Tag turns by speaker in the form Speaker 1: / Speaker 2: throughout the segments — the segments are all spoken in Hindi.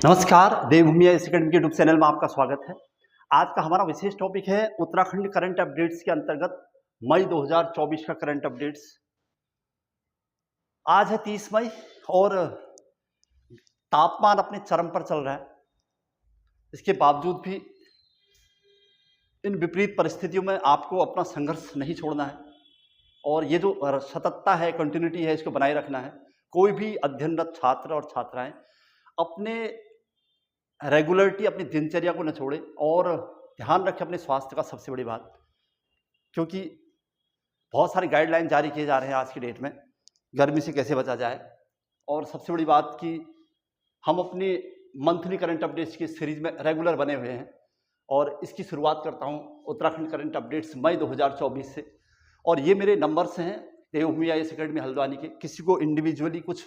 Speaker 1: नमस्कार, देवभूमि एकेडमी के यूट्यूब चैनल में आपका स्वागत है। आज का हमारा विशेष टॉपिक है उत्तराखंड करंट अपडेट्स के अंतर्गत मई 2024 का करंट अपडेट्स। आज है 30 मई और तापमान अपने चरम पर चल रहा है। इसके बावजूद भी इन विपरीत परिस्थितियों में आपको अपना संघर्ष नहीं छोड़ना है और ये जो सततता है, कंटिन्यूटी है, इसको बनाए रखना है। कोई भी अध्ययनरत छात्र और छात्राएं अपने रेगुलरिटी, अपनी दिनचर्या को न छोड़े और ध्यान रखें अपने स्वास्थ्य का, सबसे बड़ी बात। क्योंकि बहुत सारे गाइडलाइन जारी किए जा रहे हैं आज की डेट में, गर्मी से कैसे बचा जाए। और सबसे बड़ी बात कि हम अपनी मंथली करंट अपडेट्स की सीरीज में रेगुलर बने हुए हैं और इसकी शुरुआत करता हूं उत्तराखंड करंट अपडेट्स मई 2024 से। और ये मेरे नंबर्स हैं देवभूमि एकेडमी हल्द्वानी के। किसी को इंडिविजुअली कुछ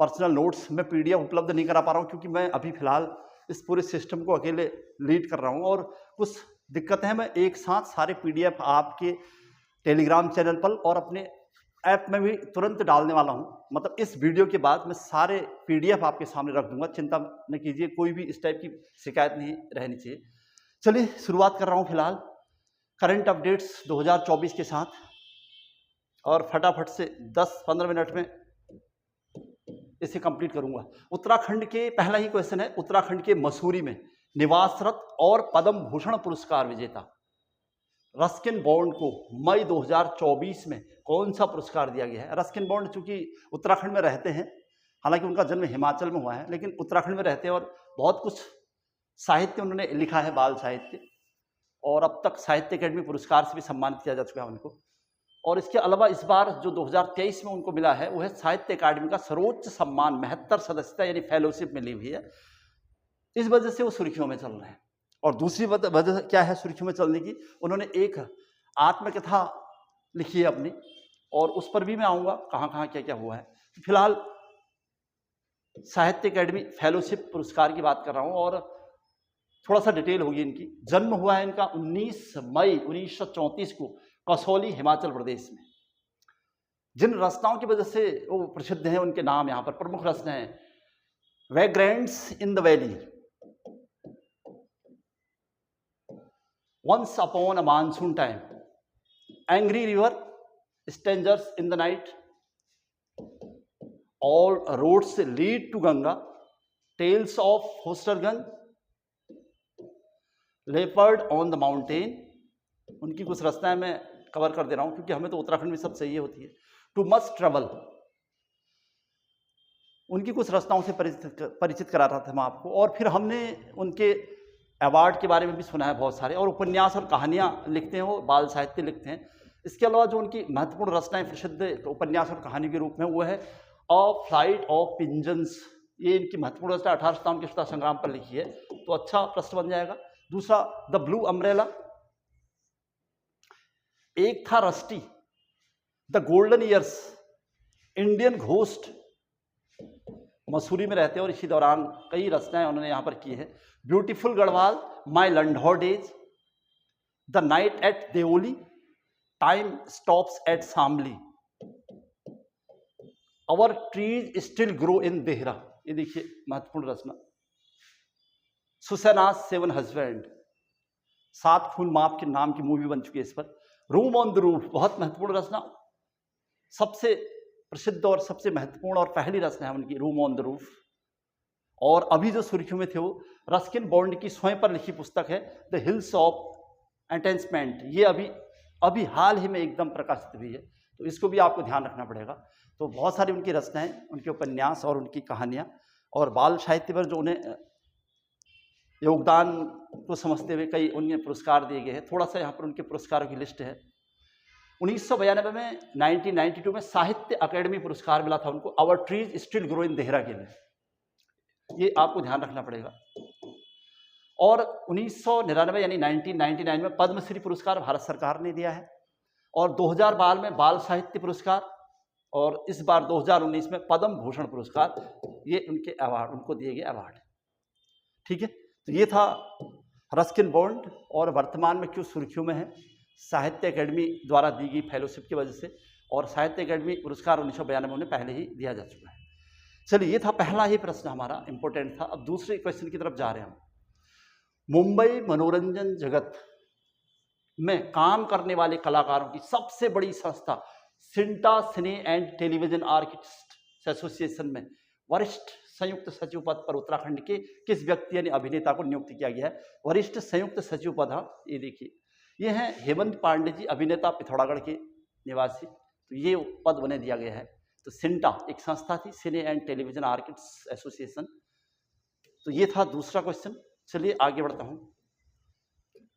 Speaker 1: पर्सनल नोट्स में पीडीएफ उपलब्ध नहीं करा पा रहा हूँ क्योंकि मैं अभी फिलहाल इस पूरे सिस्टम को अकेले लीड कर रहा हूँ और कुछ दिक्कतें हैं। मैं एक साथ सारे पीडीएफ आपके टेलीग्राम चैनल पर और अपने ऐप में भी तुरंत डालने वाला हूँ। मतलब इस वीडियो के बाद मैं सारे पीडीएफ आपके सामने रख दूंगा, चिंता न कीजिए, कोई भी इस टाइप की शिकायत नहीं रहनी चाहिए। चलिए शुरुआत कर रहा हूँ फिलहाल करंट अपडेट्स 2024 के साथ और फटाफट से 10-15 मिनट में इसे कंप्लीट करूंगा। उत्तराखंड के पहला ही क्वेश्चन है, उत्तराखंड के मसूरी में निवासरत और पद्म भूषण पुरस्कार विजेता रस्किन बॉन्ड को मई 2024 में कौन सा पुरस्कार दिया गया है। रस्किन बॉन्ड चूंकि उत्तराखंड में रहते हैं, हालांकि उनका जन्म हिमाचल में हुआ है, लेकिन उत्तराखंड में रहते हैं और बहुत कुछ साहित्य उन्होंने लिखा है, बाल साहित्य, और अब तक साहित्य अकेडमी पुरस्कार से भी सम्मानित किया जा चुका है उनको। और इसके अलावा इस बार जो 2023 में उनको मिला है वो है साहित्य अकादमी का सर्वोच्च सम्मान, 72 सदस्यता यानी फेलोशिप मिली हुई है। इस वजह से वो सुर्खियों में चल रहे हैं। और दूसरी वजह क्या है सुर्खियों में चलने की, उन्होंने एक आत्मकथा लिखी है अपनी, और उस पर भी मैं आऊँगा कहाँ कहाँ क्या क्या हुआ है। फिलहाल साहित्य अकादमी फेलोशिप पुरस्कार की बात कर रहा हूँ और थोड़ा सा डिटेल होगी इनकी। जन्म हुआ है इनका 19 मई 1934 को कसौली, हिमाचल प्रदेश में। जिन रचनाओं की वजह से वो प्रसिद्ध हैं, उनके नाम यहाँ पर प्रमुख रचना है vagrants in the valley, once upon a monsoon time, angry river, strangers in the night, all roads lead to Ganga, tales of Fosterganj, leopard on the mountain. उनकी कुछ रचनाएं मैं कवर कर दे रहा हूं क्योंकि हमें तो उत्तराखंड में सब चाहिए होती है। टू मस्ट ट्रेवल, उनकी कुछ रचनाओं से परिचित करा रहा था मैं आपको। और फिर हमने उनके अवार्ड के बारे में भी सुना है बहुत सारे, और उपन्यास और कहानियां लिखते हैं, वो बाल साहित्य लिखते हैं। इसके अलावा जो उनकी महत्वपूर्ण रचनाएं प्रसिद्ध उपन्यास और कहानी के रूप में वो है अ फ्लाइट ऑफ पिंजन्स। ये इनकी महत्वपूर्ण रचना 1857 के स्वतंत्रता संग्राम पर लिखी है, तो अच्छा प्रश्न बन जाएगा। दूसरा द ब्लू अम्ब्रेला, एक था rusty, the golden years, Indian ghost, Mussoorie में रहते हैं और इसी दौरान कई रचनाएं उन्होंने यहां पर की है। Beautiful Garhwal, my Landour days, the night at Deoli, time stops at Shamli, our trees still grow in Dehra. ये देखिए महत्वपूर्ण रचना। सुसैनाज 7 हस्बैंड, 7 फूल माफ के नाम की मूवी बन चुकी है इस पर। रूम ऑन द रूफ, बहुत महत्वपूर्ण रचना, सबसे प्रसिद्ध और सबसे महत्वपूर्ण और पहली रचना है उनकी रूम ऑन द रूफ। और अभी जो सुर्खियों में थे वो रस्किन बॉन्ड की स्वयं पर लिखी पुस्तक है द हिल्स ऑफ एंटेंसमेंट। ये अभी हाल ही में एकदम प्रकाशित हुई है, तो इसको भी आपको ध्यान रखना पड़ेगा। तो बहुत सारी उनकी रचनाएं, उनके उपन्यास और उनकी कहानियां और बाल साहित्य पर जो उन्हें योगदान को समझते हुए कई उन्हें पुरस्कार दिए गए हैं। थोड़ा सा यहाँ पर उनके पुरस्कारों की लिस्ट है। 1992 में 1992 में साहित्य अकादमी पुरस्कार मिला था उनको our trees still grow in Dehra के लिए, ये आपको ध्यान रखना पड़ेगा। और 1999 यानी 1999 में पद्मश्री पुरस्कार भारत सरकार ने दिया है, और 2012 में बाल साहित्य पुरस्कार, और इस बार 2019 में पद्म भूषण पुरस्कार, ये उनके अवार्ड, उनको दिए गए अवार्ड। ठीक है, तो ये था रस्किन बॉन्ड और वर्तमान में क्यों सुर्खियों में है, साहित्य अकादमी द्वारा दी गई फेलोशिप की वजह से, और साहित्य अकादमी पुरस्कार 1992 में पहले ही दिया जा चुका है। चलिए, ये था पहला ही प्रश्न हमारा, इंपॉर्टेंट था। अब दूसरे क्वेश्चन की तरफ जा रहे हैं हम। मुंबई मनोरंजन जगत में काम करने वाले कलाकारों की सबसे बड़ी संस्था सिंटा सिने एंड टेलीविजन आर्टिस्ट एसोसिएशन में वरिष्ठ संयुक्त सचिव पद पर उत्तराखंड के किस व्यक्ति यानी अभिनेता को नियुक्त किया गया है? वरिष्ठ संयुक्त सचिव पद, हाँ, ये देखिए, ये हैं हेमंत पांडे जी, अभिनेता, पिथौरागढ़ के निवासी। तो ये पद उन्हें दिया गया है। तो सिंटा एक संस्था थी, सिने एंड टेलीविजन आर्टिस्ट एसोसिएशन। तो ये था दूसरा क्वेश्चन। चलिए आगे बढ़ता हूं।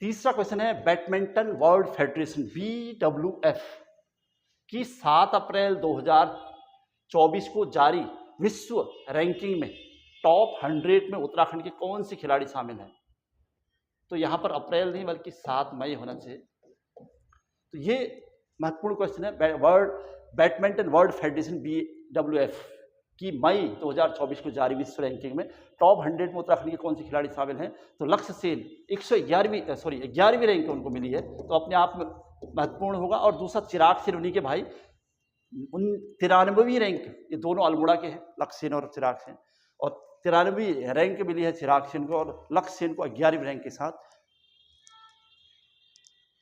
Speaker 1: तीसरा क्वेश्चन है, बैडमिंटन वर्ल्ड फेडरेशन BWF की 7 अप्रैल 2024 को जारी विश्व रैंकिंग में टॉप 100 में उत्तराखंड के कौन से खिलाड़ी शामिल हैं? तो यहां पर अप्रैल नहीं बल्कि 7 मई होना चाहिए। तो ये महत्वपूर्ण क्वेश्चन है। बैडमिंटन वर्ल्ड फेडरेशन BWF की मई 2024 को जारी विश्व रैंकिंग में टॉप 100 में उत्तराखंड के कौन से खिलाड़ी शामिल हैं? तो लक्ष्य सेन 11वीं रैंक उनको मिली है, तो अपने आप में महत्वपूर्ण होगा। और दूसरा चिराग सेन, उन्हीं के भाई, 93वीं रैंक, ये दोनों अल्मोड़ा के हैं, लक्ष्य सेन और चिराग सेन, और 93वीं रैंक मिली है चिराग सेन को, और लक्ष्य सेन को 11वीं रैंक के साथ।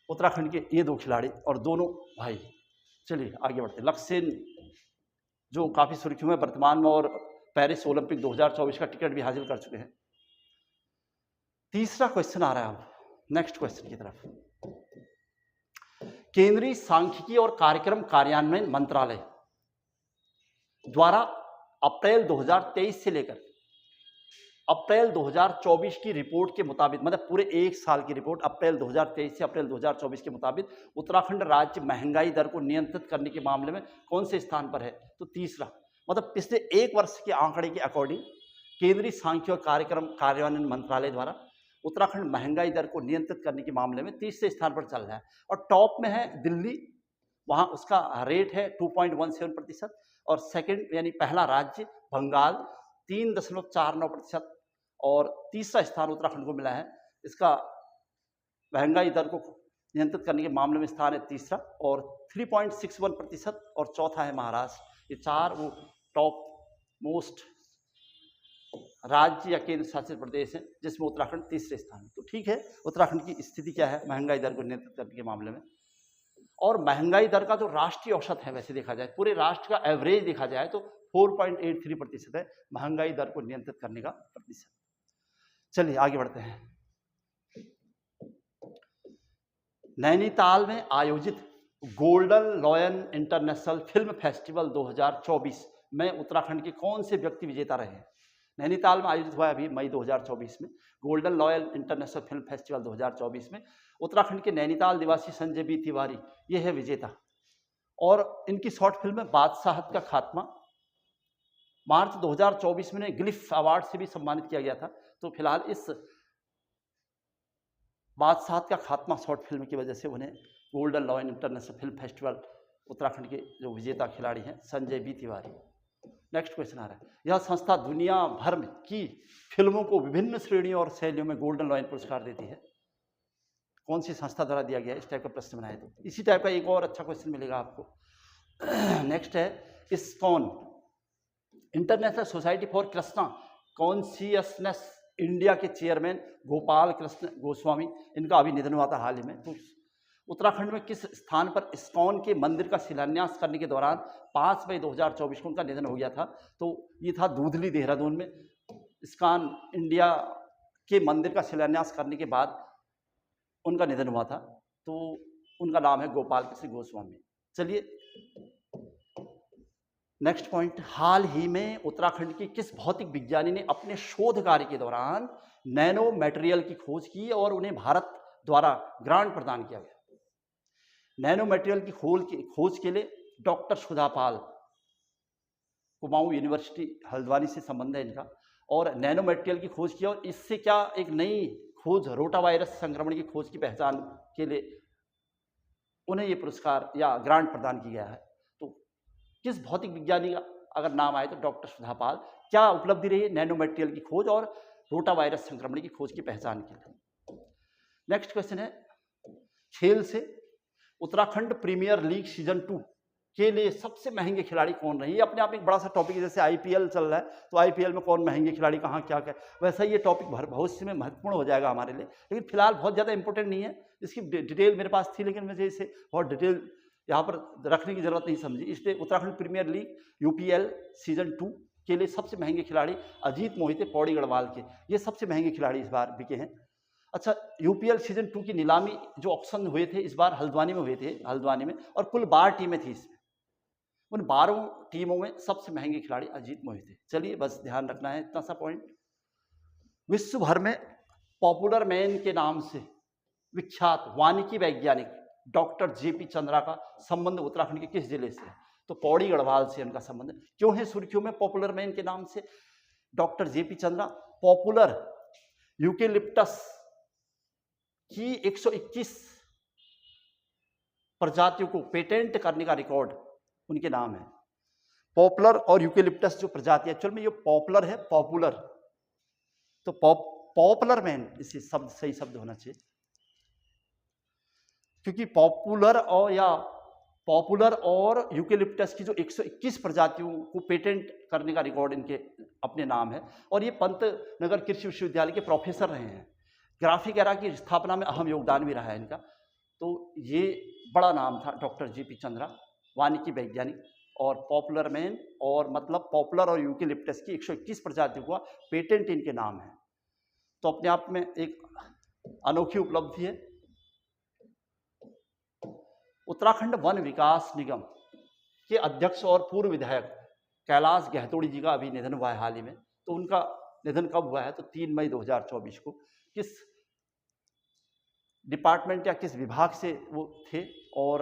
Speaker 1: उत्तराखंड के ये 2 खिलाड़ी और दोनों भाई। चलिए आगे बढ़ते हैं। लक्ष्य सेन जो काफी सुर्खियों में वर्तमान में और पेरिस ओलंपिक 2024 का टिकट भी हासिल कर चुके हैं। तीसरा क्वेश्चन आ रहा है अब नेक्स्ट क्वेश्चन की तरफ। केंद्रीय सांख्यिकी और कार्यक्रम कार्यान्वयन मंत्रालय द्वारा अप्रैल 2023 से लेकर अप्रैल 2024 की रिपोर्ट के मुताबिक, मतलब पूरे 1 साल की रिपोर्ट, अप्रैल 2023 से अप्रैल 2024 के मुताबिक उत्तराखंड राज्य महंगाई दर को नियंत्रित करने के मामले में कौन से स्थान पर है? तो तीसरा, मतलब पिछले 1 वर्ष के आंकड़े के अकॉर्डिंग केंद्रीय सांख्यिकी और कार्यक्रम कार्यान्वयन मंत्रालय द्वारा उत्तराखंड महंगाई दर को नियंत्रित करने के मामले में तीसरे स्थान पर चल रहा है। और टॉप में है दिल्ली, वहां उसका रेट है 2.17%, और सेकंड यानी पहला राज्य बंगाल 3.49%, और तीसरा स्थान उत्तराखंड को मिला है। इसका महंगाई दर को नियंत्रित करने के मामले में स्थान है तीसरा, और 3.61%, और चौथा है महाराष्ट्र। ये 4 वो टॉप मोस्ट राज्य या केंद्र शासित प्रदेश हैं, जिसमें उत्तराखंड तीसरे स्थान। तो ठीक है, उत्तराखंड की स्थिति क्या है महंगाई दर को नियंत्रित करने के मामले में? और महंगाई दर का जो राष्ट्रीय औसत है, वैसे देखा जाए पूरे राष्ट्र का एवरेज देखा जाए तो 4.83% है महंगाई दर को नियंत्रित करने का प्रतिशत। चलिए आगे बढ़ते हैं। नैनीताल में आयोजित golden lion international film festival 2024 में उत्तराखंड के कौन से व्यक्ति विजेता रहे हैं? नैनीताल में आयोजित हुआ अभी मई 2024 में golden loyal international film festival 2024 में उत्तराखंड के नैनीताल निवासी संजय बी तिवारी ये है विजेता। और इनकी शॉर्ट फिल्म है बादशाहत का खात्मा। मार्च 2024 में इन्हें ग्लिफ अवार्ड से भी सम्मानित किया गया था। तो फिलहाल इस बादशाहत का खात्मा शॉर्ट फिल्म की वजह से उन्हें golden lion international film festival Uttarakhand के जो विजेता खिलाड़ी हैं Sanjay B Tiwari. Next question आ रहा है, यह संस्था दुनिया भर में की फिल्मों को विभिन्न श्रेणियों और शैलियों में गोल्डन लॉयन पुरस्कार देती है? कौन सी संस्था द्वारा दिया गया है? इस टाइप का प्रश्न बनाए तो इसी टाइप का एक और अच्छा क्वेश्चन मिलेगा आपको। नेक्स्ट है ISKCON, international society for Krishna consciousness India के चेयरमैन गोपाल कृष्ण गोस्वामी, इनका अभी निधन हुआ था हाल ही में। तो उत्तराखंड में किस स्थान पर इस्कॉन के मंदिर का शिलान्यास करने के दौरान 5 मई 2024 को उनका निधन हो गया था? तो ये था दूधली, देहरादून में। इस्कॉन इंडिया के मंदिर का शिलान्यास करने के बाद उनका निधन हुआ था। तो उनका नाम है गोपाल कृष्ण गोस्वामी। चलिए नेक्स्ट पॉइंट, हाल ही में उत्तराखंड के किस भौतिक विज्ञानी ने अपने शोध कार्य के दौरान नैनो मटेरियल की खोज की और उन्हें भारत द्वारा ग्रांट प्रदान किया गया? नैनो मटेरियल की खोज के लिए डॉक्टर सुधा पाल, कुमाऊं यूनिवर्सिटी हल्द्वानी से संबंध है इनका, और नैनो मटेरियल की खोज की। और इससे क्या एक नई खोज रोटा वायरस संक्रमण की खोज की पहचान के लिए उन्हें ये पुरस्कार या ग्रांट प्रदान किया गया है। तो किस भौतिक विज्ञानी का अगर नाम आए तो डॉक्टर सुधा पाल। क्या उपलब्धि रही नैनो मटेरियल की खोज और रोटा वायरस संक्रमण की खोज की पहचान के लिए? नेक्स्ट क्वेश्चन है, खेल से उत्तराखंड प्रीमियर लीग सीजन 2 के लिए सबसे महंगे खिलाड़ी कौन रहे? ये अपने आप एक बड़ा सा टॉपिक है। जैसे आईपीएल चल रहा है तो आईपीएल में कौन महंगे खिलाड़ी कहाँ क्या क्या, वैसा ये टॉपिक भविष्य में महत्वपूर्ण हो जाएगा हमारे लिए, लेकिन फिलहाल बहुत ज़्यादा इंपॉर्टेंट नहीं है। इसकी डिटेल मेरे पास थी लेकिन मुझे इसे बहुत डिटेल यहाँ पर रखने की जरूरत नहीं समझी, इसलिए Uttarakhand premier league UPL season 2 के लिए सबसे महंगे खिलाड़ी अजीत मोहिते पौड़ी गढ़वाल के, ये सबसे महंगे खिलाड़ी इस बार बिके हैं। अच्छा, यूपीएल सीजन 2 की नीलामी जो ऑक्शन हुए थे इस बार हल्द्वानी में हुए थे, हल्द्वानी में, और कुल 12 टीमें थी इसमें। उन 12 टीमों में सबसे महंगे खिलाड़ी अजीत मोहिते। चलिए बस ध्यान रखना है इतना सा पॉइंट। विश्व भर में पॉपुलर मैन के नाम से विख्यात वानिकी वैज्ञानिक डॉक्टर जेपी चंद्रा का संबंध उत्तराखंड के किस जिले से है? तो पौड़ी गढ़वाल से उनका संबंध। क्यों है सुर्खियों में पॉपुलर मैन के नाम से doctor JP Chandra? Popular eucalyptus की 121 प्रजातियों को पेटेंट करने का रिकॉर्ड उनके नाम है। पॉपुलर और यूकेलिप्टस जो प्रजाति है, एक्चुअल में ये पॉपुलर है, पॉपुलर, तो पॉपुलर मैन इसी शब्द सही शब्द होना चाहिए, क्योंकि पॉपुलर और यूकेलिप्टस की जो 121 प्रजातियों को पेटेंट करने का रिकॉर्ड इनके अपने नाम है। और ये पंतनगर कृषि विश्वविद्यालय के प्रोफेसर रहे हैं। ग्राफिक एरा की स्थापना में अहम योगदान भी रहा है इनका। तो ये बड़ा नाम था डॉक्टर जेपी चंद्रा, वानिकी वैज्ञानिक और पॉपुलर मैन, और मतलब पॉपुलर और यूकेलिप्टस की 121 प्रजातियों का पेटेंट इनके नाम है। तो अपने आप में एक अनोखी उपलब्धि है। उत्तराखंड वन विकास निगम के अध्यक्ष और पूर्व विधायक कैलाश गहतोड़ी जी का अभी निधन हुआ है हाल ही में। तो उनका निधन कब हुआ है? तो 3 मई 2024 को। किस डिपार्टमेंट या किस विभाग से वो थे? और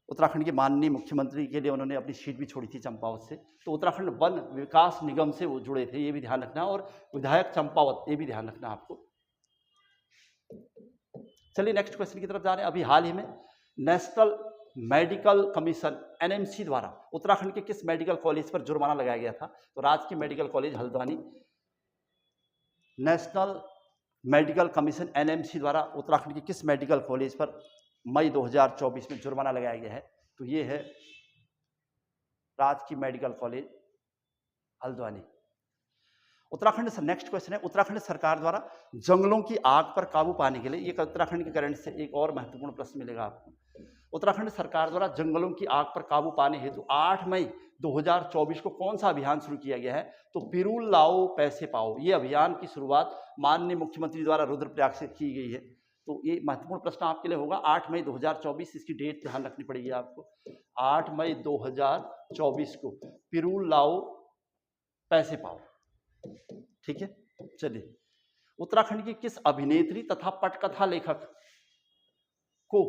Speaker 1: उत्तराखंड के माननीय मुख्यमंत्री के लिए उन्होंने अपनी सीट भी छोड़ी थी चंपावत से। तो उत्तराखंड वन विकास निगम से वो जुड़े थे, ये भी ध्यान रखना। और विधायक चंपावत, ये भी ध्यान रखना आपको। चलिए नेक्स्ट क्वेश्चन की तरफ जा रहे हैं। अभी हाल ही में नेशनल मेडिकल कमीशन एनएमसी द्वारा उत्तराखंड के किस मेडिकल कॉलेज पर जुर्माना लगाया गया था? तो राजकीय medical college Haldwani. National medical commission NMC द्वारा उत्तराखंड के किस मेडिकल कॉलेज पर मई 2024 में जुर्माना लगाया गया है? तो ये है राजकीय मेडिकल कॉलेज हल्द्वानी। उत्तराखंड से नेक्स्ट क्वेश्चन है, उत्तराखंड सरकार द्वारा जंगलों की आग पर काबू पाने के लिए, ये उत्तराखंड के करंट से एक और महत्वपूर्ण प्रश्न मिलेगा आपको। उत्तराखंड सरकार द्वारा जंगलों की आग पर काबू पाने हेतु 8 मई 2024 को कौन सा अभियान शुरू किया गया है? तो पिरूल लाओ पैसे पाओ। ये अभियान की शुरुआत माननीय मुख्यमंत्री द्वारा रुद्रप्रयाग से की गई है। तो ये महत्वपूर्ण प्रश्न आपके लिए होगा। 8 मई 2024, इसकी डेट ध्यान रखनी पड़ेगी आपको। 8 मई 2024 को पिरूल लाओ पैसे पाओ। ठीक है, चलिए। उत्तराखंड की किस अभिनेत्री तथा पटकथा लेखक को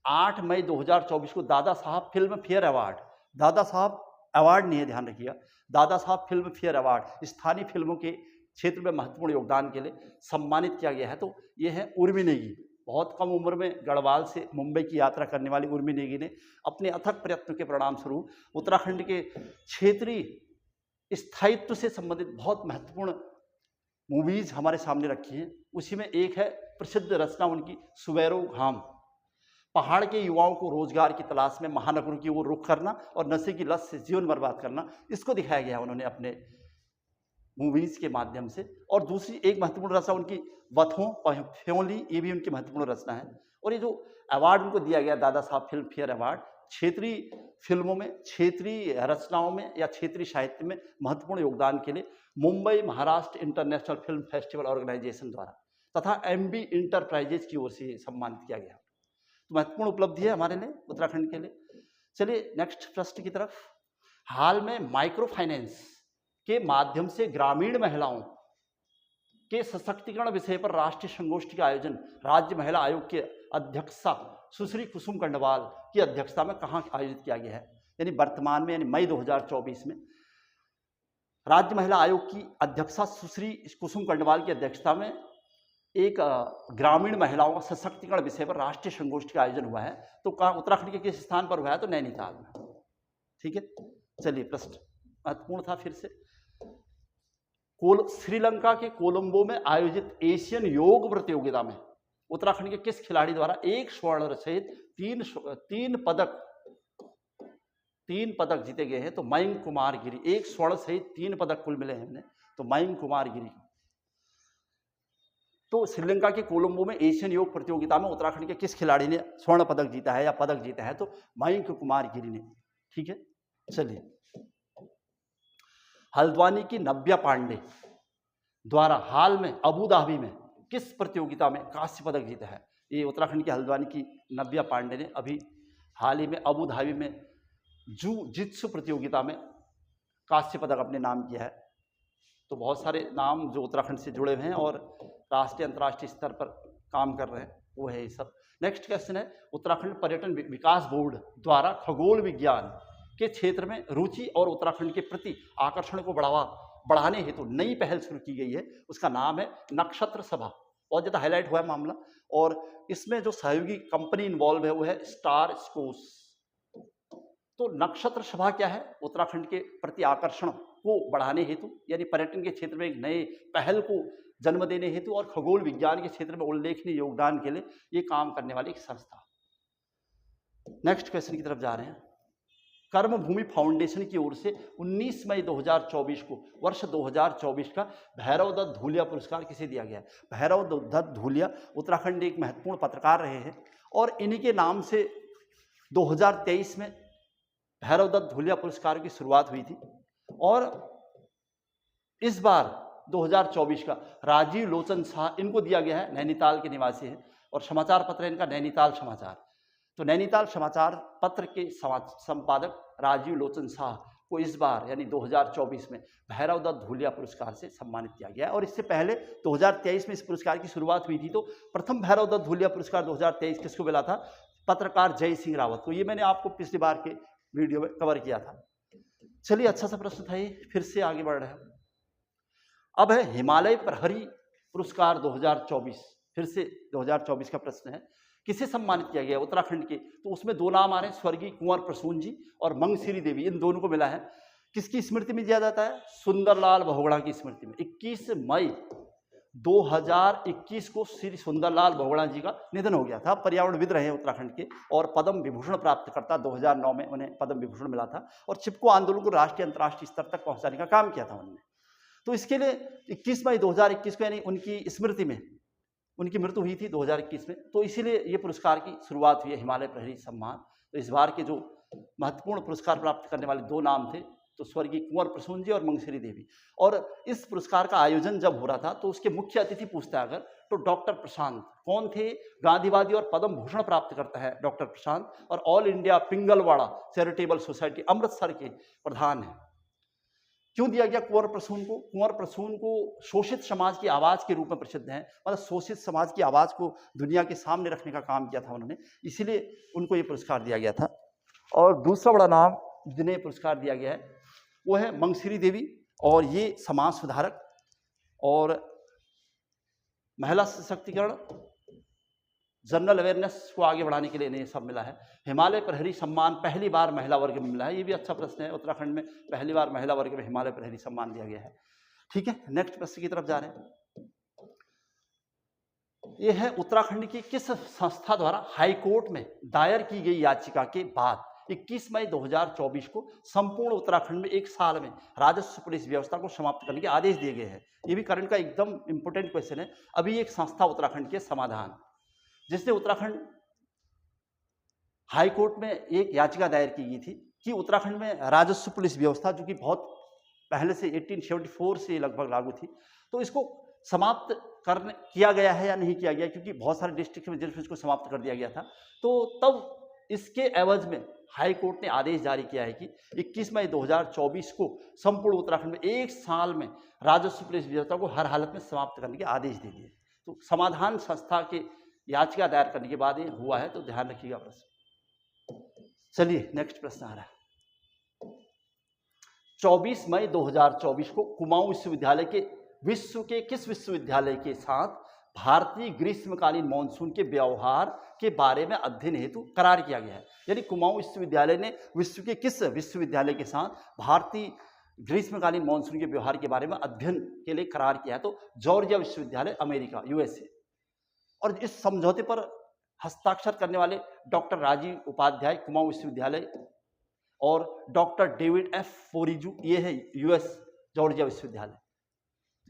Speaker 1: 8 मई 2024 को Dada Saheb film fair award, Dada Saheb award नहीं है, ध्यान रखिएगा, Dada Saheb film fair award स्थानीय फिल्मों के क्षेत्र में महत्वपूर्ण योगदान के लिए सम्मानित किया गया है? तो ये है उर्मी नेगी। बहुत कम उम्र में गढ़वाल से मुंबई की यात्रा करने वाली उर्मी नेगी ने अपने अथक प्रयत्न के परिणाम स्वरूप उत्तराखंड के क्षेत्रीय स्थायित्व से संबंधित बहुत महत्वपूर्ण मूवीज हमारे सामने रखी हैं। उसी में एक है प्रसिद्ध रचना उनकी सुबेरो घाम। पहाड़ के युवाओं को रोजगार की तलाश में महानगरों की ओर रुख करना और नशे की लत से जीवन बर्बाद करना, इसको दिखाया गया उन्होंने अपने मूवीज के माध्यम से। और दूसरी एक महत्वपूर्ण रचना उनकी वथों फ्योली, ये भी उनकी महत्वपूर्ण रचना है। और ये जो अवार्ड उनको दिया गया Dada Saheb film fair award, क्षेत्रीय फिल्मों में, क्षेत्रीय रचनाओं में या क्षेत्रीय साहित्य में महत्वपूर्ण योगदान के लिए Mumbai Maharashtra international film festival organisation द्वारा तथा एमबी इंटरप्राइजेज की ओर से सम्मानित किया गया। तो महत्वपूर्ण उपलब्धि है हमारे लिए, उत्तराखंड के लिए। चलिए नेक्स्ट प्रश्न की तरफ। हाल में माइक्रो फाइनेंस के माध्यम से ग्रामीण महिलाओं के सशक्तिकरण विषय पर राष्ट्रीय संगोष्ठी का आयोजन राज्य महिला आयोग के अध्यक्षा सुश्री कुसुम कंडवाल की अध्यक्षता में कहाँ आयोजित किया गया है? यानी वर्तमान में, यानी मई 2024 में राज्य महिला आयोग की अध्यक्षा सुश्री कुसुम कंडवाल की अध्यक्षता में एक ग्रामीण महिलाओं का सशक्तिकरण विषय पर राष्ट्रीय संगोष्ठी का आयोजन हुआ है। तो कहाँ, उत्तराखंड के किस स्थान पर हुआ है? तो नैनीताल में। ठीक है, चलिए प्रश्न महत्वपूर्ण था फिर से। श्रीलंका के कोलंबो में आयोजित एशियन योग प्रतियोगिता में उत्तराखंड के किस खिलाड़ी द्वारा 1 स्वर्ण सहित 3 पदक 3 पदक जीते गए हैं। तो मयंक कुमार गिरी, 1 स्वर्ण सहित 3 पदक कुल मिले हैं इन्हें, तो मयंक कुमार गिरी। तो श्रीलंका के कोलंबो में एशियन योग प्रतियोगिता में उत्तराखंड के किस खिलाड़ी ने स्वर्ण पदक जीता है या पदक जीता है? तो मयंक कुमार गिरी ने। ठीक है, चलिए। हल्द्वानी की नव्या पांडे द्वारा हाल में अबू धाबी में किस प्रतियोगिता में कांस्य पदक जीता है? ये उत्तराखंड की हल्द्वानी की नव्या पांडे ने अभी हाल ही में अबू धाबी में जू जित्सु प्रतियोगिता में कांस्य पदक अपने नाम किया है। तो बहुत सारे नाम जो उत्तराखंड से जुड़े हुए हैं और राष्ट्रीय अंतर्राष्ट्रीय स्तर पर काम कर रहे हैं, वो है ये सब। नेक्स्ट क्वेश्चन है, उत्तराखंड पर्यटन विकास बोर्ड द्वारा खगोल विज्ञान के क्षेत्र में रुचि और उत्तराखंड के प्रति आकर्षण को बढ़ाने हेतु नई पहल शुरू की गई है। उसका नाम है नक्षत्र सभा। बहुत ज़्यादा हाईलाइट हुआ है मामला, और इसमें जो सहयोगी कंपनी इन्वॉल्व है वो है स्टार स्कोर्स। तो नक्षत्र सभा क्या है? उत्तराखंड के प्रति आकर्षण को बढ़ाने हेतु, यानी पर्यटन के क्षेत्र में एक नए पहल को जन्म देने हेतु और खगोल विज्ञान के क्षेत्र में उल्लेखनीय योगदान के लिए ये काम करने वाली एक संस्था। नेक्स्ट क्वेश्चन की तरफ जा रहे हैं। कर्मभूमि फाउंडेशन की ओर से 19 मई 2024 को वर्ष 2024 का भैरव दत्त धूलिया पुरस्कार किसे दिया गया है? भैरव दत्त धूलिया उत्तराखंड एक महत्वपूर्ण पत्रकार रहे हैं और इन्हीं के नाम से 2023 में भैरव दत्त धूलिया पुरस्कार की शुरुआत हुई थी, और इस बार 2024 का राजीव लोचन शाह इनको दिया गया है। नैनीताल के निवासी हैं और समाचार पत्र है इनका नैनीताल समाचार। तो नैनीताल समाचार पत्र के संपादक राजीव लोचन शाह को इस बार यानी 2024 में भैरव दत्त धूलिया पुरस्कार से सम्मानित किया गया है। और इससे पहले 2023 में इस पुरस्कार की शुरुआत हुई थी। तो प्रथम भैरव दत्त धूलिया पुरस्कार 2023 किसको मिला था? पत्रकार जय सिंह रावत को। ये मैंने आपको पिछली बार के वीडियो में कवर किया था। चलिए, अच्छा सा प्रश्न था ये, फिर से आगे बढ़ रहे हैं। अब है हिमालय प्रहरी पुरस्कार 2024। फिर से 2024 का प्रश्न है, किसे सम्मानित किया गया उत्तराखंड के? तो उसमें 2 नाम आ रहे हैं, स्वर्गीय कुंवर प्रसून जी और मंगसिरी देवी, इन दोनों को मिला है। किसकी स्मृति में दिया जाता है? सुंदरलाल बहुगुणा की स्मृति में। 21 मई 2021 को श्री सुंदरलाल बहुगुणा जी का निधन हो गया था। पर्यावरणविद रहे उत्तराखंड के और पद्म विभूषण प्राप्त करता, 2009 में उन्हें पद्म विभूषण मिला था, और चिपको आंदोलन को राष्ट्रीय अंतर्राष्ट्रीय स्तर तक पहुंचाने का काम किया था उन्होंने। तो इसके लिए 21 मई 2021 को यानी उनकी स्मृति में उनकी मृत्यु हुई थी 2021 में, तो इसीलिए ये पुरस्कार की शुरुआत हुई है, हिमालय प्रहरी सम्मान। तो इस बार के जो महत्वपूर्ण पुरस्कार प्राप्त करने वाले 2 नाम थे, तो स्वर्गीय कुंवर प्रसून जी और मंगसिरी देवी। और इस पुरस्कार का आयोजन जब हो रहा था तो उसके मुख्य अतिथि पूछता है अगर, तो डॉक्टर प्रशांत। कौन थे? गांधीवादी और पद्म भूषण प्राप्त करता है डॉक्टर प्रशांत, और all India Pingalwara charitable society Amritsar के प्रधान हैं। क्यों दिया गया कुंवर प्रसून को? कुंवर प्रसून को शोषित समाज की आवाज़ के रूप में प्रसिद्ध हैं, मतलब शोषित समाज की आवाज़ को दुनिया के सामने रखने का काम किया था उन्होंने, इसीलिए उनको ये पुरस्कार दिया गया था। और दूसरा बड़ा नाम जिन्हें पुरस्कार दिया गया है वो है मंगसिरी देवी, और ये समाज सुधारक और महिला सशक्तिकरण, जनरल अवेयरनेस को आगे बढ़ाने के लिए इन्हें सब मिला है। हिमालय प्रहरी सम्मान पहली बार महिला वर्ग में मिला है, ये भी अच्छा प्रश्न है। उत्तराखंड में पहली बार महिला वर्ग में हिमालय प्रहरी सम्मान दिया गया है। ठीक है, नेक्स्ट प्रश्न की तरफ जा रहे हैं। ये है उत्तराखंड की किस संस्था द्वारा हाईकोर्ट में दायर की गई याचिका के बाद 21 मई 2024 को संपूर्ण उत्तराखंड में 1 साल में राजस्व पुलिस व्यवस्था को समाप्त करने के आदेश दिए गए हैं? ये भी करंट का एकदम इंपोर्टेंट क्वेश्चन है। अभी एक संस्था उत्तराखंड के समाधान, जिसने उत्तराखंड हाईकोर्ट में एक याचिका दायर की गई थी कि उत्तराखंड में राजस्व पुलिस व्यवस्था, जो कि बहुत पहले से 1874 से लगभग लागू थी, तो इसको समाप्त किया गया है या नहीं किया गया, क्योंकि बहुत सारे डिस्ट्रिक्ट में जिसमें इसको समाप्त कर दिया गया था। तो तब इसके एवज में हाई कोर्ट ने आदेश जारी किया है कि 21 मई 2024 को संपूर्ण उत्तराखंड में 1 साल में राजस्व पुलिस व्यवस्था को हर हालत में समाप्त करने के आदेश दे दिए। तो समाधान संस्था के याचिका दायर करने के बाद ये हुआ है, तो ध्यान रखिएगा प्रश्न। चलिए, नेक्स्ट प्रश्न आ रहा है। 24 मई 2024 को कुमाऊं विश्वविद्यालय के विश्व के किस विश्वविद्यालय के साथ भारतीय ग्रीष्मकालीन मानसून के व्यवहार के बारे में अध्ययन हेतु करार किया गया है? यानी कुमाऊं विश्वविद्यालय ने विश्व के किस विश्वविद्यालय के साथ भारतीय ग्रीष्मकालीन मानसून के व्यवहार के बारे में अध्ययन के लिए करार किया है? तो जॉर्जिया विश्वविद्यालय, अमेरिका, यूएसए। और इस समझौते पर हस्ताक्षर करने वाले डॉक्टर राजीव उपाध्याय कुमाऊं विश्वविद्यालय और डॉक्टर डेविड एफ फोरिजू, ये है यूएस जॉर्जिया विश्वविद्यालय।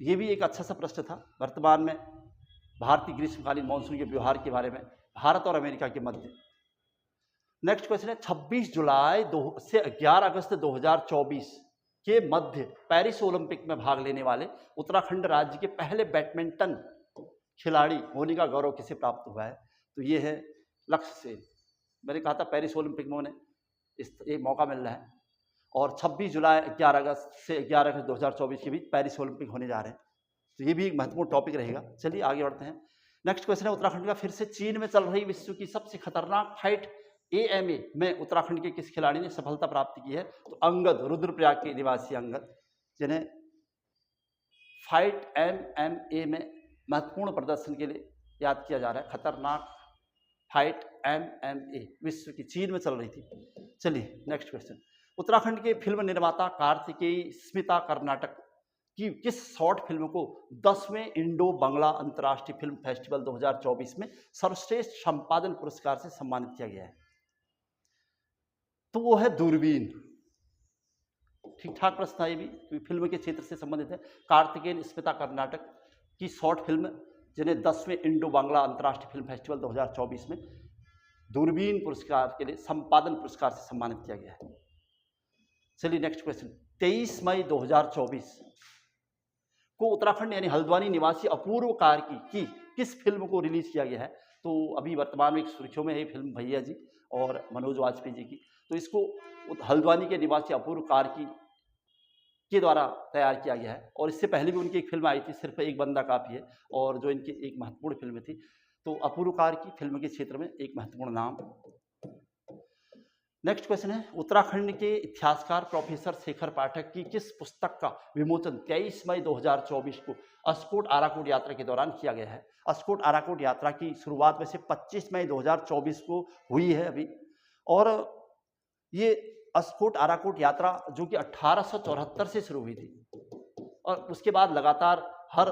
Speaker 1: ये भी एक अच्छा सा प्रश्न था वर्तमान में भारतीय ग्रीष्मकालीन मानसून के व्यवहार के बारे में भारत और अमेरिका के मध्य। नेक्स्ट क्वेश्चन है 26 जुलाई से 11 अगस्त 2024 के मध्य पेरिस ओलंपिक में भाग लेने वाले उत्तराखंड राज्य के पहले बैडमिंटन खिलाड़ी होने का गौरव किसे प्राप्त हुआ है? तो ये है लक्ष्य सेन। मैंने कहा था पेरिस ओलंपिक में उन्हें एक मौका मिल रहा है और 26 जुलाई 11 अगस्त से 11 अगस्त 2024 के बीच पेरिस ओलंपिक होने जा रहे हैं, तो ये भी एक महत्वपूर्ण टॉपिक रहेगा। चलिए आगे बढ़ते हैं। नेक्स्ट क्वेश्चन है उत्तराखंड का फिर से चीन में चल रही विश्व की सबसे खतरनाक फाइट AMA में उत्तराखंड के किस खिलाड़ी ने सफलता प्राप्त की है? तो अंगद, रुद्रप्रयाग के निवासी अंगद, जिन्हें फाइट MMA में महत्वपूर्ण प्रदर्शन के लिए याद किया जा रहा है। खतरनाक फाइट MMA विश्व की चीन में चल रही थी। चलिए नेक्स्ट क्वेश्चन, उत्तराखंड के फिल्म निर्माता कार्तिकेय स्मिता कर्नाटक की किस शॉर्ट फिल्म को 10वें इंडो बांग्ला अंतर्राष्ट्रीय फिल्म फेस्टिवल 2024 में सर्वश्रेष्ठ संपादन पुरस्कार से सम्मानित किया गया है? तो वो है दूरबीन। ठीक ठाक प्रश्न है ये भी, फिल्म के क्षेत्र से संबंधित है। कार्तिकेय स्मिता कर्नाटक की शॉर्ट फिल्म जिन्हें 10वें इंडो बांग्ला अंतर्राष्ट्रीय फिल्म फेस्टिवल 2024 में दूरबीन पुरस्कार के लिए संपादन पुरस्कार से सम्मानित किया गया है। चलिए नेक्स्ट क्वेश्चन, 23 मई 2024 को उत्तराखंड यानी हल्द्वानी निवासी अपूर्व कार्की की किस फिल्म को रिलीज किया गया है? तो अभी वर्तमान में एक सुर्खियों में है फिल्म भैया जी और मनोज वाजपेयी जी की। तो इसको हल्द्वानी के निवासी अपूर्व कार्की के द्वारा तैयार किया गया है और इससे पहले भी उनकी एक फिल्म आई थी सिर्फ एक बंदा काफी है, और जो इनकी एक महत्वपूर्ण फिल्म थी। तो अपूर्व कार्की फिल्म के क्षेत्र में एक महत्वपूर्ण नाम। नेक्स्ट क्वेश्चन है उत्तराखंड के इतिहासकार प्रोफेसर शेखर पाठक की किस पुस्तक का विमोचन 23 मई 2024 को अस्कोट आराकोट यात्रा के दौरान किया गया है? अस्कोट आराकोट यात्रा की शुरुआत वैसे 25 मई 2024 को हुई है अभी, और ये अस्कोट आराकोट यात्रा जो कि 1874 से शुरू हुई थी और उसके बाद लगातार हर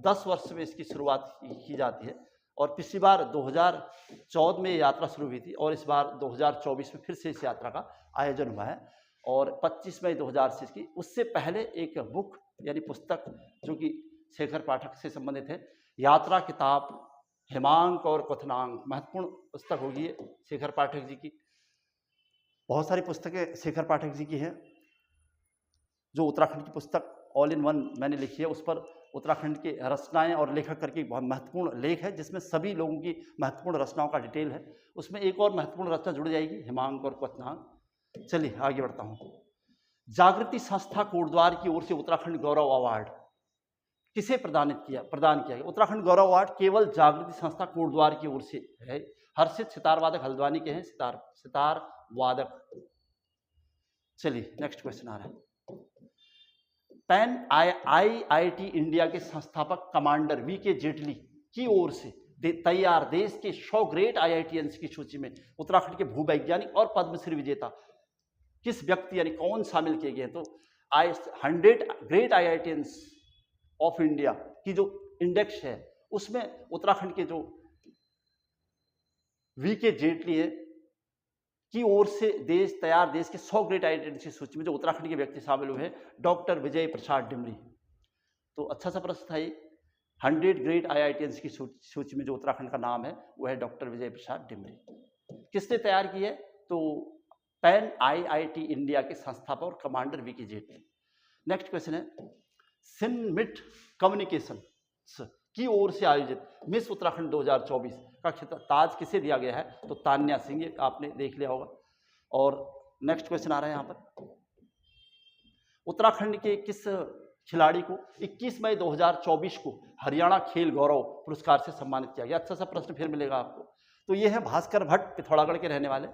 Speaker 1: 10 वर्ष में इसकी शुरुआत की जाती है, और पिछली बार 2014 में यात्रा शुरू हुई थी और इस बार 2024 में फिर से इस यात्रा का आयोजन हुआ है और 25 मई 2000 से इसकी। उससे पहले एक बुक यानी पुस्तक जो कि शेखर पाठक से संबंधित है, यात्रा किताब हिमांक और क्वथनांक, महत्वपूर्ण पुस्तक होगी ये शेखर पाठक जी की। बहुत सारी पुस्तकें शेखर पाठक जी की हैं। जो उत्तराखंड की पुस्तक ऑल इन वन मैंने लिखी है, उस पर उत्तराखंड के रचनाएं और लेखक करके एक बहुत महत्वपूर्ण लेख है जिसमें सभी लोगों की महत्वपूर्ण रचनाओं का डिटेल है। उसमें एक और महत्वपूर्ण रचना जुड़ जाएगी, हिमांक और क्वथनांक। चलिए आगे बढ़ता हूँ। जागृति संस्था कोटद्वार की ओर से उत्तराखंड गौरव अवार्ड किसे प्रदान किया गया? उत्तराखंड गौरव अवार्ड केवल जागृति संस्था कोटद्वार की ओर से है। हर्षित सितार वादक हल्द्वानी के हैं, सितार वादक। चलिए नेक्स्ट क्वेश्चन आ रहा है। पैन IIT इंडिया के संस्थापक कमांडर VK जेटली की ओर से तैयार देश के 100 ग्रेट IITians की सूची में उत्तराखंड के भूवैज्ञानिक और पद्मश्री विजेता किस व्यक्ति यानी कौन शामिल किए गए? तो 100 ग्रेट IITians ऑफ इंडिया की जो इंडेक्स है उसमें उत्तराखंड के जो VK जेटली है की ओर से देश के 100 ग्रेट IITians की सूची में जो उत्तराखंड के व्यक्ति शामिल हुए हैं, डॉक्टर विजय प्रसाद डिमरी। तो अच्छा सा प्रश्न था ये। 100 ग्रेट IITians की सूची में जो उत्तराखंड का नाम है वो है डॉक्टर विजय प्रसाद डिमरी। किसने तैयार की है? तो पैन IIT इंडिया के संस्थापक और commander VK Jaitley. Next question है सिनमिट कम्युनिकेशन की ओर से आयोजित मिस उत्तराखंड 2024 का ताज किसे दिया गया है? तो तान्या सिंह, ये आपने देख लिया होगा। और नेक्स्ट क्वेश्चन आ रहा है यहाँ पर, उत्तराखंड के किस खिलाड़ी को 21 मई 2024 को हरियाणा खेल गौरव पुरस्कार से सम्मानित किया गया? अच्छा सा प्रश्न फिर मिलेगा आपको। तो ये है भास्कर भट्ट, पिथौरागढ़ के रहने वाले।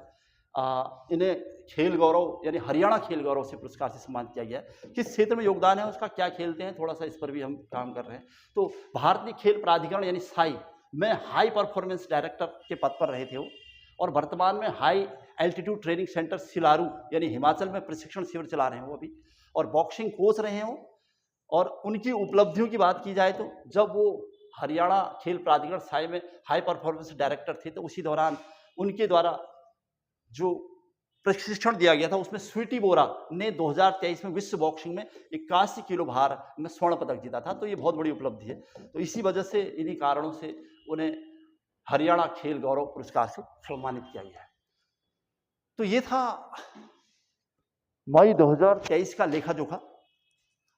Speaker 1: इन्हें खेल गौरव यानी हरियाणा खेल गौरव से पुरस्कार से सम्मानित किया गया है। किस क्षेत्र में योगदान है उसका, क्या खेलते हैं, थोड़ा सा इस पर भी हम काम कर रहे हैं। तो भारतीय खेल प्राधिकरण यानी साई में हाई परफॉर्मेंस डायरेक्टर के पद पर रहे थे वो, और वर्तमान में हाई एल्टीट्यूड ट्रेनिंग सेंटर सिलारू यानी हिमाचल में प्रशिक्षण शिविर चला रहे हैं वो अभी, और बॉक्सिंग कोच रहे हैं वो। और उनकी उपलब्धियों की बात की जाए तो जब वो हरियाणा खेल प्राधिकरण साई में हाई परफॉर्मेंस डायरेक्टर थे तो उसी दौरान उनके द्वारा जो प्रशिक्षण दिया गया था, उसमें स्वीटी बोरा ने 2023 में विश्व बॉक्सिंग में 81 किलो भार में स्वर्ण पदक जीता था। तो ये बहुत बड़ी उपलब्धि है। तो इसी वजह से, इन्हीं कारणों से उन्हें हरियाणा खेल गौरव पुरस्कार से सम्मानित किया गया है। तो ये था मई 2023 का लेखा जोखा।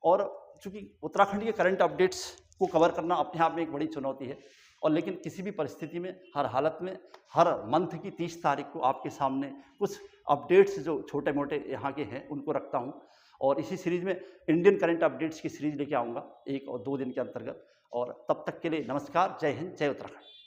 Speaker 1: और चूंकि उत्तराखंड के करंट अपडेट्स को कवर करना अपने आप में एक बड़ी चुनौती है, और लेकिन किसी भी परिस्थिति में, हर हालत में, हर मंथ की 30 तारीख को आपके सामने कुछ अपडेट्स जो छोटे मोटे यहाँ के हैं उनको रखता हूँ। और इसी सीरीज में इंडियन करंट अपडेट्स की सीरीज लेके आऊँगा 1 और 2 दिन के अंतर्गत। और तब तक के लिए नमस्कार, जय हिंद, जय उत्तराखंड।